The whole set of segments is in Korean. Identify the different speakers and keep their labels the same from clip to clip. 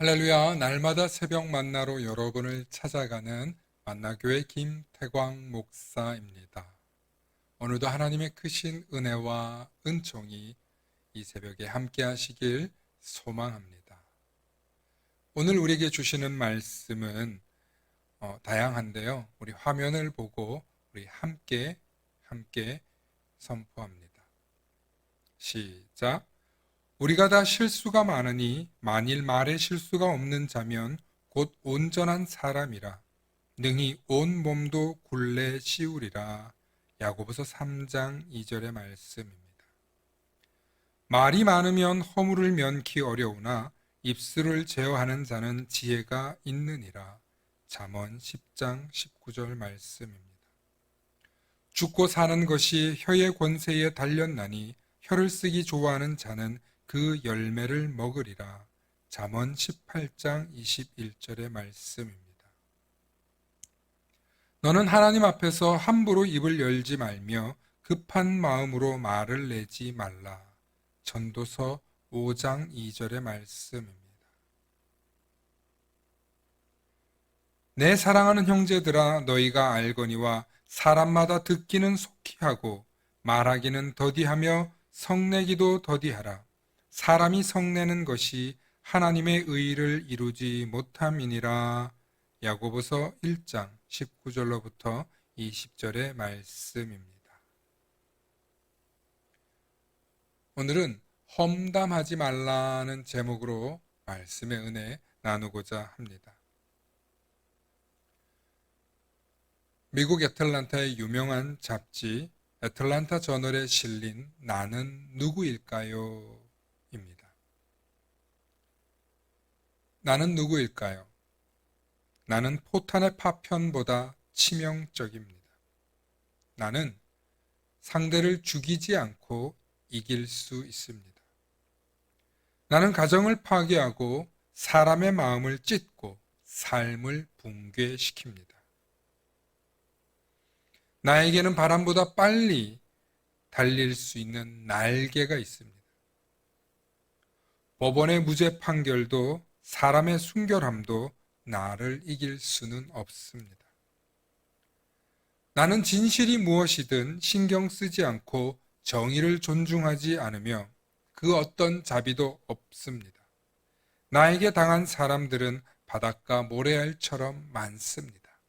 Speaker 1: 할렐루야, 날마다 새벽 만나로 여러분을 찾아가는 만나교회 김태광 목사입니다. 오늘도 하나님의 크신 은혜와 은총이 이 새벽에 함께 하시길 소망합니다. 오늘 우리에게 주시는 말씀은 다양한데요. 우리 화면을 보고 우리 함께 선포합니다. 시작. 우리가 다 실수가 많으니 만일 말에 실수가 없는 자면 곧 온전한 사람이라 능히 온 몸도 굴레 씌우리라. 야고보서 3장 2절의 말씀입니다. 말이 많으면 허물을 면키 어려우나 입술을 제어하는 자는 지혜가 있느니라. 잠언 10장 19절 말씀입니다. 죽고 사는 것이 혀의 권세에 달렸나니 혀를 쓰기 좋아하는 자는 그 열매를 먹으리라. 잠언 18장 21절의 말씀입니다. 너는 하나님 앞에서 함부로 입을 열지 말며 급한 마음으로 말을 내지 말라. 전도서 5장 2절의 말씀입니다. 내 사랑하는 형제들아, 너희가 알거니와 사람마다 듣기는 속히 하고 말하기는 더디하며 성내기도 더디하라. 사람이 성내는 것이 하나님의 의를 이루지 못함이니라. 야고보서 1장 19절로부터 20절의 말씀입니다. 오늘은 험담하지 말라는 제목으로 말씀의 은혜 나누고자 합니다. 미국 애틀란타의 유명한 잡지 애틀란타 저널에 실린 나는 누구일까요? 입니다. 나는 누구일까요? 나는 포탄의 파편보다 치명적입니다. 나는 상대를 죽이지 않고 이길 수 있습니다. 나는 가정을 파괴하고 사람의 마음을 찢고 삶을 붕괴시킵니다. 나에게는 바람보다 빨리 달릴 수 있는 날개가 있습니다. 법원의 무죄 판결도 사람의 순결함도 나를 이길 수는 없습니다. 나는 진실이 무엇이든 신경 쓰지 않고 정의를 존중하지 않으며 그 어떤 자비도 없습니다. 나에게 당한 사람들은 바닷가 모래알처럼 많습니다.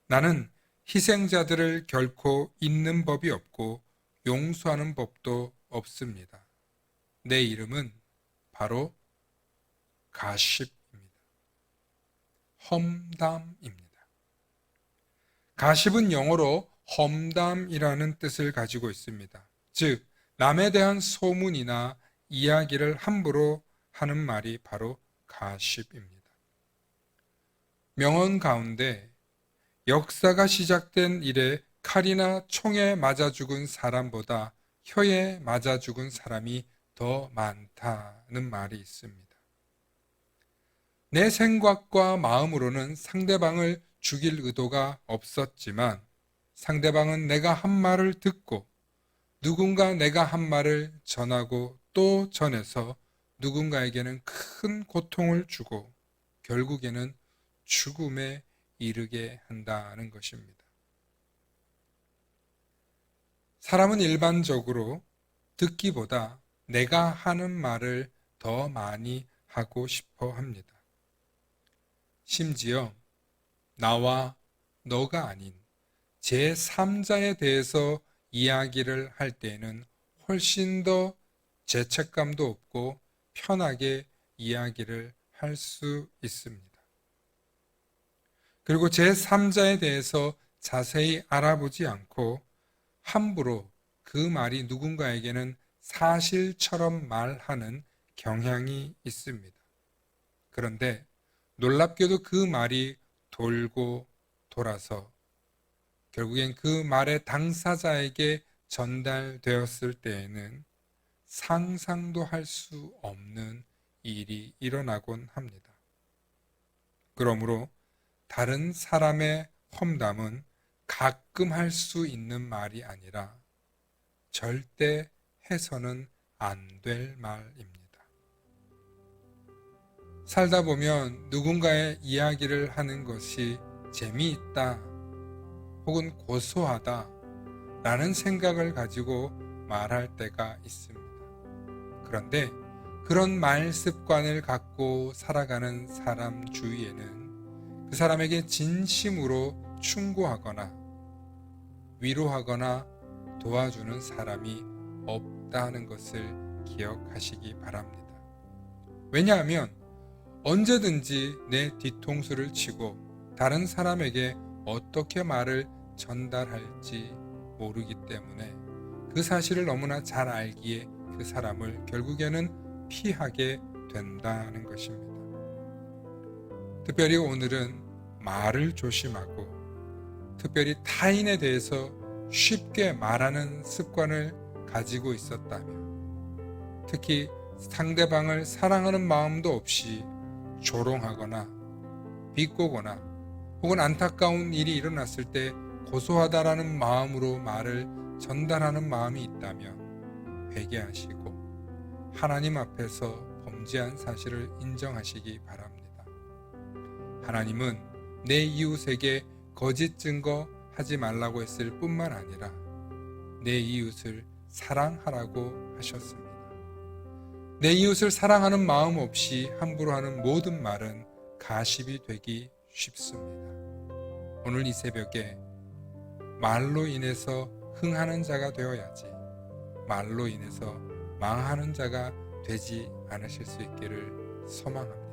Speaker 1: 나는 희생자들을 결코 잊는 법이 없고 용서하는 법도 없습니다. 내 이름은 바로 가십입니다. 험담입니다. 가십은 영어로 험담이라는 뜻을 가지고 있습니다. 즉, 남에 대한 소문이나 이야기를 함부로 하는 말이 바로 가십입니다. 명언 가운데 역사가 시작된 이래 칼이나 총에 맞아 죽은 사람보다 혀에 맞아 죽은 사람이 더 많다는 말이 있습니다. 내 생각과 마음으로는 상대방을 죽일 의도가 없었지만 상대방은 내가 한 말을 듣고 누군가 내가 한 말을 전하고 또 전해서 누군가에게는 큰 고통을 주고 결국에는 죽음에 이르게 한다는 것입니다. 사람은 일반적으로 듣기보다 내가 하는 말을 더 많이 하고 싶어 합니다. 심지어 나와 너가 아닌 제3자에 대해서 이야기를 할 때에는 훨씬 더 죄책감도 없고 편하게 이야기를 할 수 있습니다. 그리고 제3자에 대해서 자세히 알아보지 않고 함부로 그 말이 누군가에게는 사실처럼 말하는 경향이 있습니다. 그런데 놀랍게도 그 말이 돌고 돌아서 결국엔 그 말의 당사자에게 전달되었을 때에는 상상도 할 수 없는 일이 일어나곤 합니다. 그러므로 다른 사람의 험담은 가끔 할 수 있는 말이 아니라 절대 해서는 안 될 말입니다. 살다 보면 누군가의 이야기를 하는 것이 재미있다 혹은 고소하다 라는 생각을 가지고 말할 때가 있습니다. 그런데 그런 말 습관을 갖고 살아가는 사람 주위에는 그 사람에게 진심으로 충고하거나 위로하거나 도와주는 사람이 없다는 것을 기억하시기 바랍니다. 왜냐하면 언제든지 내 뒤통수를 치고 다른 사람에게 어떻게 말을 전달할지 모르기 때문에 그 사실을 너무나 잘 알기에 그 사람을 결국에는 피하게 된다는 것입니다. 특별히 오늘은 말을 조심하고 특별히 타인에 대해서 쉽게 말하는 습관을 가지고 있었다면 특히 상대방을 사랑하는 마음도 없이 조롱하거나 비꼬거나 혹은 안타까운 일이 일어났을 때 고소하다라는 마음으로 말을 전달하는 마음이 있다면 회개하시고 하나님 앞에서 범죄한 사실을 인정하시기 바랍니다. 하나님은 내 이웃에게 거짓 증거 하지 말라고 했을 뿐만 아니라 내 이웃을 사랑하라고 하셨습니다. 내 이웃을 사랑하는 마음 없이 함부로 하는 모든 말은 가십이 되기 쉽습니다. 오늘 이 새벽에 말로 인해서 흥하는 자가 되어야지 말로 인해서 망하는 자가 되지 않으실 수 있기를 소망합니다.